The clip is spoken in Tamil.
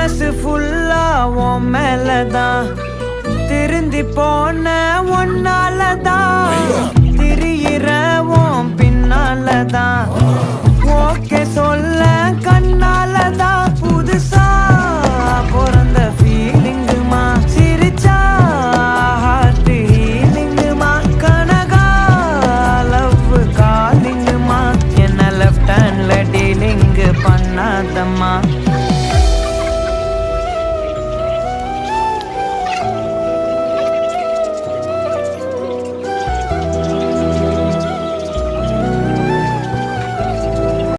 மனசு ஃபுல்லா உன் மேலதான் திருந்தி போன ஒன்னாலதான் திரியிற உன் பின்னாலதான் ஓகே சொல்ல கண்ணாலதான் புதுசா பிறந்த ஃபீலிங்குமா சிரிச்சா ஹார்ட் ஹீலிங்குமா கனகா லவ் காலிங்குமா என்ன லெஃப்ட் ஹேண்ட்ல டீலிங் பண்ணாதம்மா